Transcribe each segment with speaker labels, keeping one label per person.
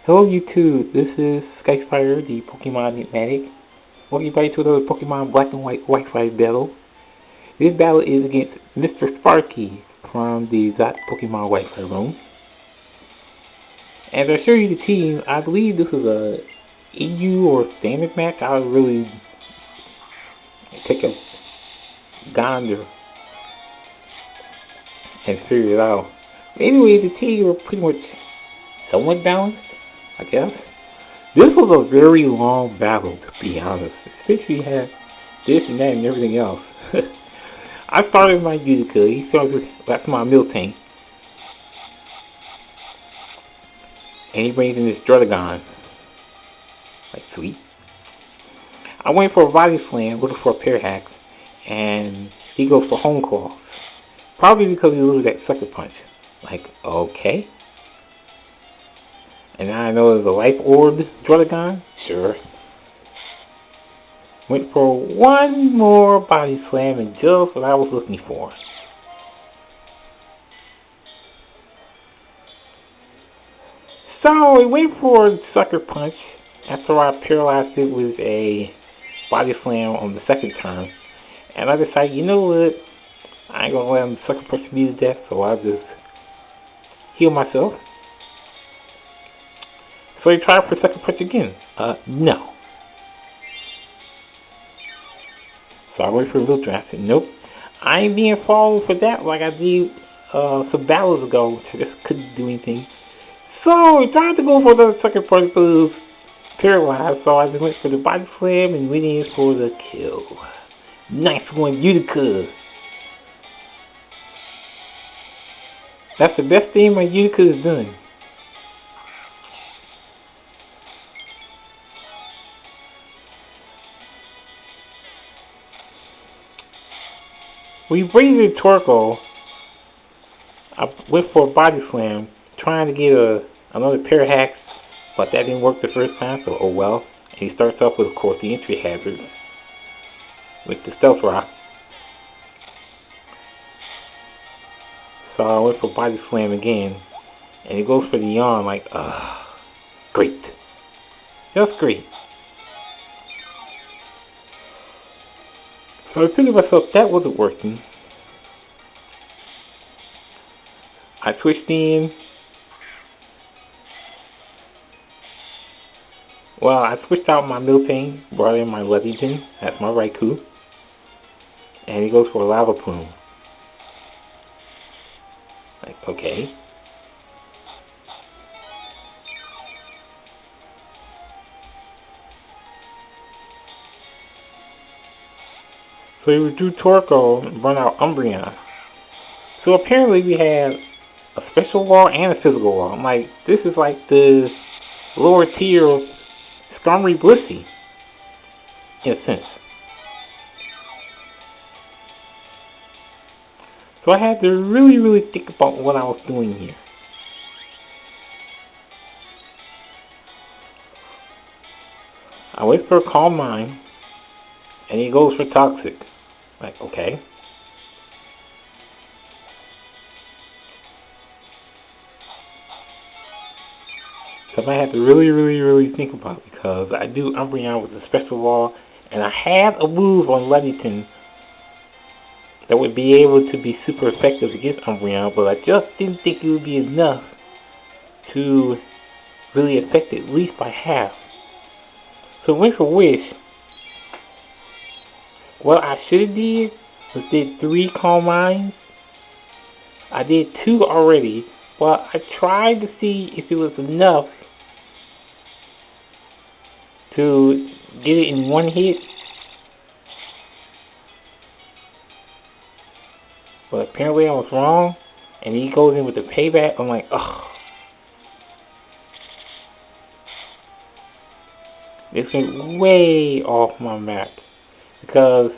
Speaker 1: Hello YouTube, this is Skyfire, the Pokemon Enigmatic. Welcome everybody to another Pokemon Black and White Wi-Fi battle. This battle is against Mr. Sparky from the Zot Pokemon Wi-Fi room. As I show you the team, I believe this is a EU or standard match. I'll really take a gander and figure it out. Anyway, the team are pretty much somewhat balanced, I guess. This was a very long battle, to be honest. Especially you had this and that and everything else. I started my Utica. He started, that's my Miltank. And he brings in this Druddigon. Like, sweet. I went for a body slam, looking for a pair hack, and he goes for home claws. Probably because he loses that sucker punch. Like, okay. And now I know there's a life orb Druddigon. Sure. Went for one more body slam and just what I was looking for. So I went for a sucker punch after I paralyzed it with a body slam on the second turn. And I decided, you know what? I ain't gonna let him sucker punch me to death, so I'll just heal myself. So he tried for second punch again. No. So I waited for a little draft. Said, nope. I ain't being followed for that like I did some battles ago. I just couldn't do anything. So he tried to go for another second punch, but it was paralyzed. So I just went for the body slam and went in for the kill. Nice one, Utica. That's the best thing my Utica has done. We braided Torkoal. I went for a body slam, trying to get another pair of hacks, but that didn't work the first time, so oh well. And he starts off with, of course, the entry hazard with the Stealth Rock. So I went for body slam again, and he goes for the yawn like, great. Just great. So I figured to myself that wasn't working. I switched in. Well, I switched out my Miltank, brought in my Ludington. That's my Raikou. And he goes for a Lava Plume. Like, okay. So he withdrew Torkoal and run out Umbreon. So apparently we have a special wall and a physical wall. I'm like, this is like the lower tier of Skarmory Blissey, in a sense. So I had to really think about what I was doing here. I wait for a Calm Mind, and he goes for Toxic. Like, okay. So I had to really think about it, because I do Umbreon with a special wall, and I had a move on Ludington that would be able to be super effective against Umbreon, but I just didn't think it would be enough to really affect it, at least by half. So went for Wish. What I should have did was did 3 Calm Minds. I did 2 already, but I tried to see if it was enough to get it in one hit. But apparently I was wrong, and he goes in with the payback. I'm like, ugh. This went way off my map. Because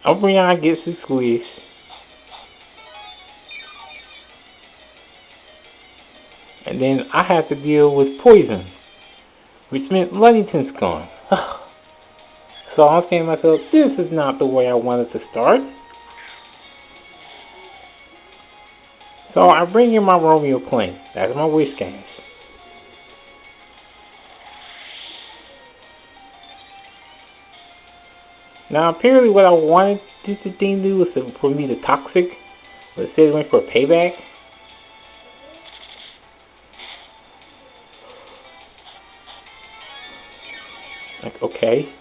Speaker 1: Umbreon gets his squish. And then I have to deal with poison, which meant Ludington's gone. So I'm saying to myself, this is not the way I wanted to start. So I bring in my Romeo Plain. That's my wish games. Now apparently what I wanted this thing to do was for me to toxic, but it said it went for payback. Like, okay.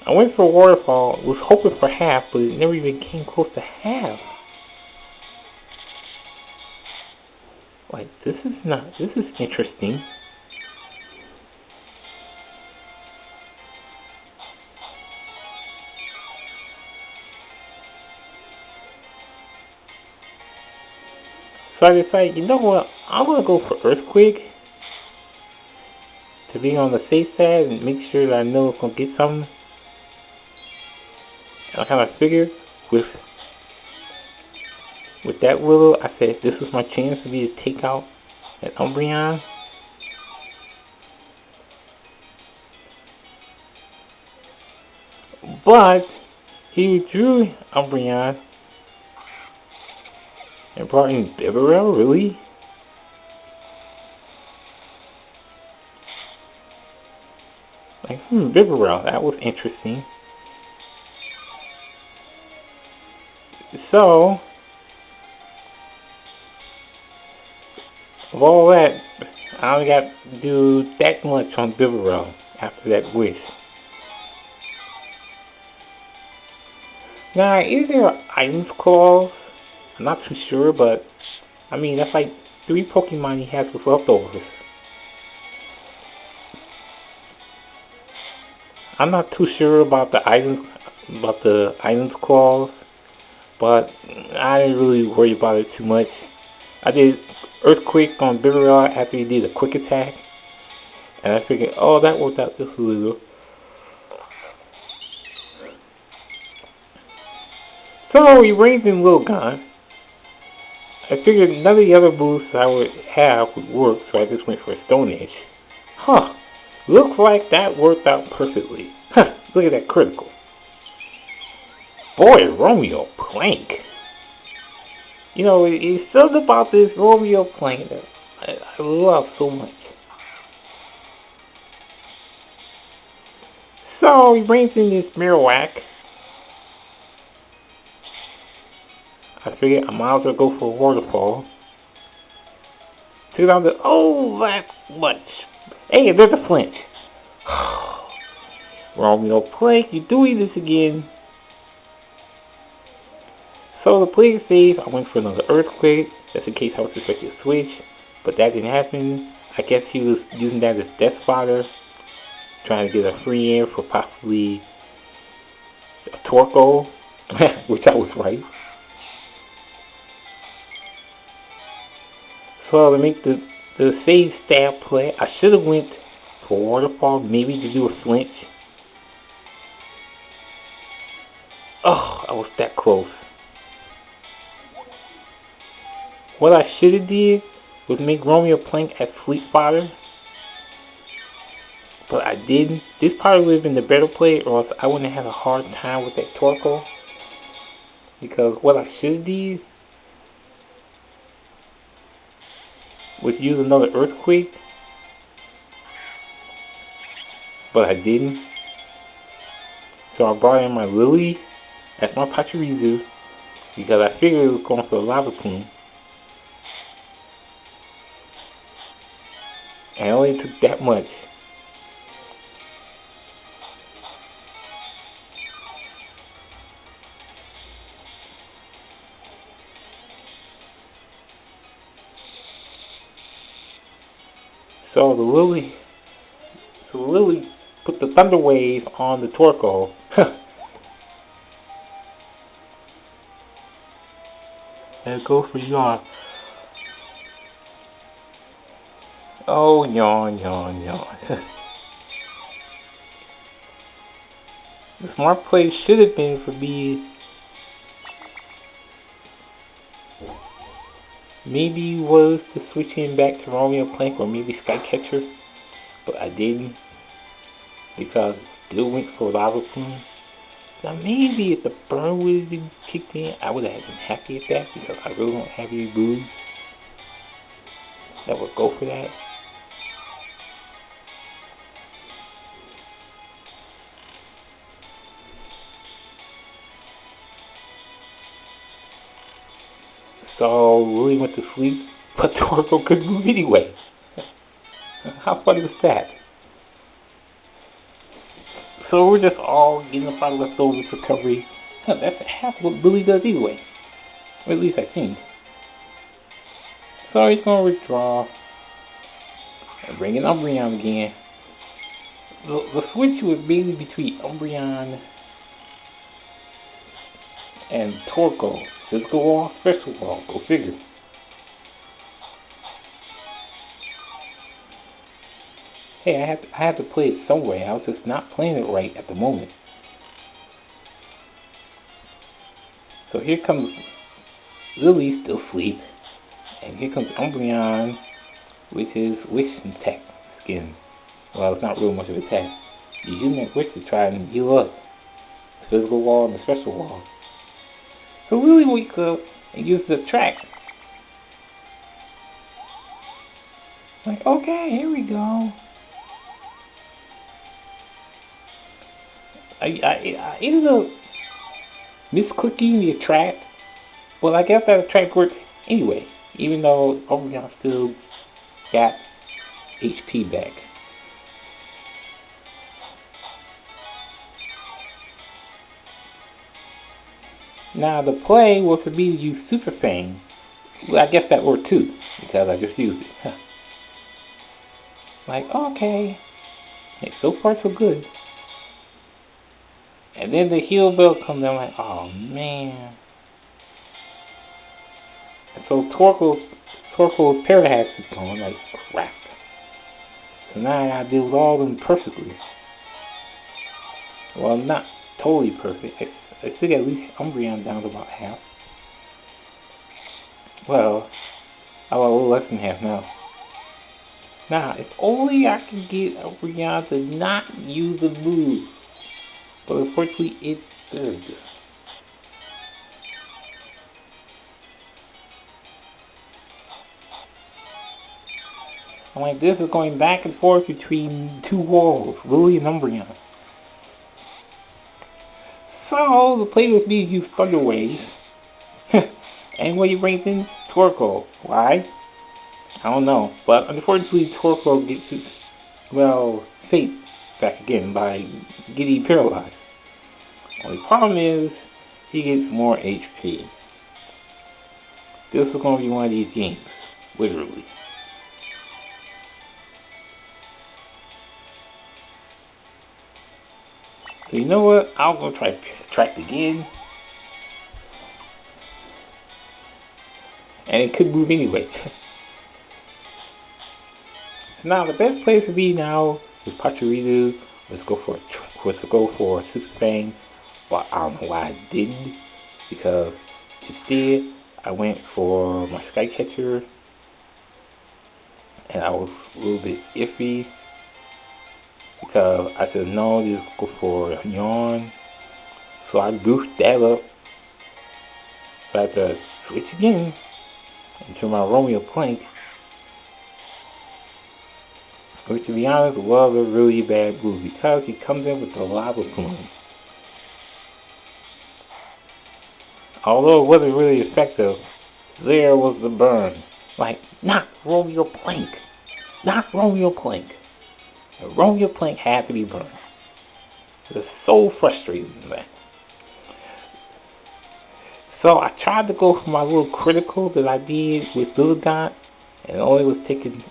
Speaker 1: I went for a waterfall, was hoping for half, but it never even came close to half. Like, this is interesting. So I decided, you know what, I'm going to go for Earthquake to be on the safe side and make sure that I know it's going to get something. And I kind of figured with that willow, I said this was my chance for me to take out that Umbreon. But he withdrew Umbreon and brought in Bibarel, really? Like, Bibarel, that was interesting. So, of all that, I only got to do that much on Bibarel after that wish. Now, is there items clause? I'm not too sure, but I mean, that's like 3 Pokemon he has with leftovers. I'm not too sure about the items clause, but I didn't really worry about it too much. I did Earthquake on Bibarel after he did a quick attack, and I figured, oh, that worked out just a little. So he brings in Wilgon. I figured none of the other moves I would have would work, so I just went for a Stone Edge. Huh. Looks like that worked out perfectly. Huh. Look at that critical. Boy, Romeo Plank. You know, it's something about this Romeo Plank that I love so much. So he brings in this Marowak. I figured I might as well go for a waterfall. Took it out the, oh, that much. Hey, there's a flinch. Romeo Plank, you're doing this again. So to play it safe, I went for another Earthquake, just in case I was expecting to switch, but that didn't happen. I guess he was using that as Death Fodder, trying to get a free air for possibly a Torkoal, which I was right. So to make the save stab play, I should have went for Waterfall, maybe to do a flinch. Oh, I was that close. What I should have did was make Romeo Plank as Fleet Fodder, but I didn't. This probably would have been the better play, or else I wouldn't have had a hard time with that Torkoal. Because what I should have did was use another Earthquake, but I didn't. So I brought in my Lily as my Pachirisu, because I figured it was going for a Lava Plume. And it only took that much. So the Lily put the Thunder Wave on the Torkoal. And go for yawn. Oh, yawn. The smart play should have been for me. Maybe was to switch him back to Romeo Plank or maybe Skycatcher, but I didn't because I still went for Lava Plume. Now maybe if the burn would have been kicked in, I would have been happy at that because I really don't have any moves. that would go for that. So Willie went to sleep, but Torko couldn't move anyway. How funny was that? So we're just all getting up out of leftovers recovery. That's half what Billy does anyway. Or at least I think. So he's going to withdraw and bring in Umbreon again. The switch was mainly between Umbreon and Torko. Physical wall, special wall. Go figure. Hey, I have to play it some way. I was just not playing it right at the moment. So here comes Lily, still asleep. And here comes Umbreon with his Wish and Tech skin. Well, it's not real much of a tech. He's using that Wish to try and heal up the physical wall and the special wall. So Lily wakes up and uses the track. Like, okay, here we go. I ended up misclicking the attract. Well, I guess that attract worked anyway, even though Umbreon still got HP back. Now the play was for me to use Super Fang. Well, I guess that worked too, because I just used it. Huh. Like, okay. Hey, so far so good. And then the heal bell comes down like, oh man. And so Torko's Parahax is going like crap. So now I gotta deal with all of them perfectly. Well, not totally perfect. I still got at least Umbreon down to about half. Well, I'm a little less than half now. Now, if only I could get Umbreon to not use a move. But unfortunately, it did. I'm like, this is going back and forth between two walls, Lily and Umbreon. So, the play with me use Thunder Waves. And what he brings in? Torko. Why? I don't know. But unfortunately, Torko gets his, well, fate back again by getting paralyzed. Only problem is, he gets more HP. This is going to be one of these games. Literally. So you know what? I'm going to try Attract again. And it could move anyway. So now the best place to be now is Pachirisu. Let's go for Super Fang. But I don't know why I didn't. Because instead I went for my Skycatcher. And I was a little bit iffy. Because I said no, just go for Yawn. So I boosted that up. So I had to switch again into my Romeo Plank. Which, to be honest, was a really bad move because he comes in with the lava plume. Although it wasn't really effective, there was the burn. Like, not Romeo Plank. Not Romeo Plank. The Romeo Plank had to be burned. It was so frustrating, man. So I tried to go for my little critical that I did with Lilligant, and it only was taking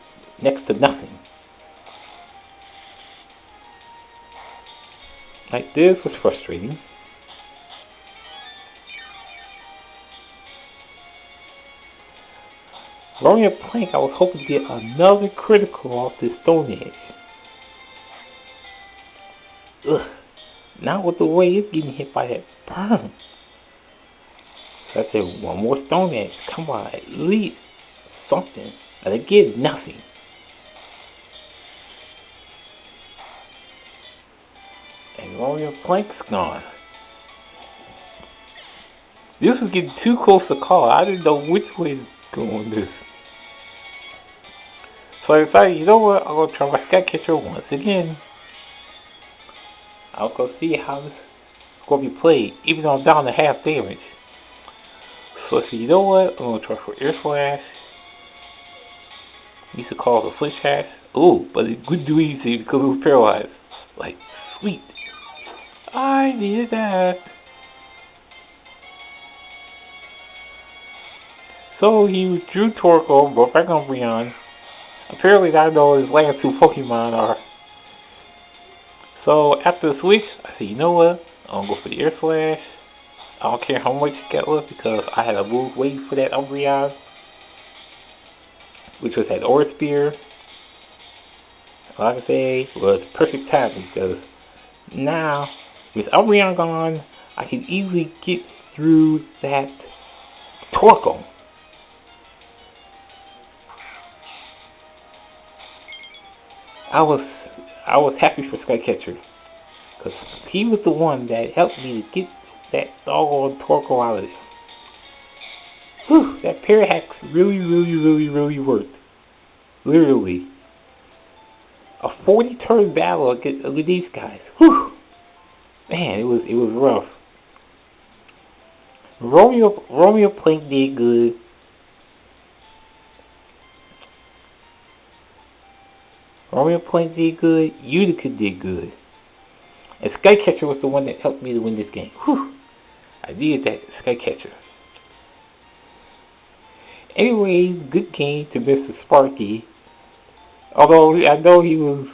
Speaker 1: next to nothing. Like, this was frustrating. Romeo Plank, I was hoping to get another critical off this Stone Edge. Ugh. Not with the way it's getting hit by that burn. So I said, one more Stone Edge. Come on, at least something. And again, nothing. And Romeo Plank's gone. This was getting too close to call. I didn't know which way to go on this. So I decided, you know what, I'm going to try my Skycatcher once again. I'll go see how this is going to be played, even though I'm down to half damage. So I said, you know what, I'm going to try for Air Slash. Used to call it a Flinch Hash. Ooh, but it couldn't do easy because it was paralyzed. Like, sweet. I needed that. So he withdrew Torkoal, brought back Umbreon. Apparently I know his last two Pokemon are. So after the switch, I said, you know what? I'm gonna go for the Air Slash. I don't care how much it got left because I had a move waiting for that Umbreon, which was that Aura Spear. Like I say, was perfect timing because now with Umbreon gone, I can easily get through that Torkoal. I was happy for Skycatcher because he was the one that helped me to get that doggone Torkoal out of there. Whew, that Parahax really worked. Literally. A 40-turn battle against these guys. Whew. Man, it was rough. Romeo Plank did good. Romeo Plank did good. Utica did good. And Skycatcher was the one that helped me to win this game. Whew. I needed that Skycatcher. Anyway, good game to Mr. Sparky. Although I know he was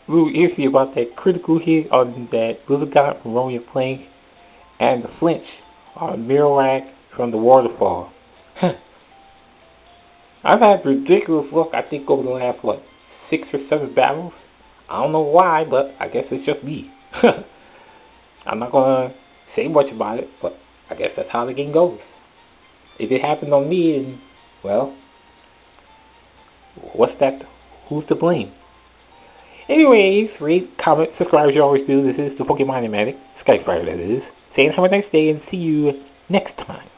Speaker 1: a little iffy about that critical hit on that little guy from Romeo Plank and the flinch on Mirorak from the waterfall. I've had ridiculous luck, I think, over the last, 6 or 7 battles. I don't know why, but I guess it's just me. I'm not going to say much about it, but I guess that's how the game goes. If it happened on me, then, well, what's that? Who's to blame? Anyways, rate, comment, subscribe as you always do. This is the Pokemon Animatic, Skyfire that is. Saying have a nice day and see you next time.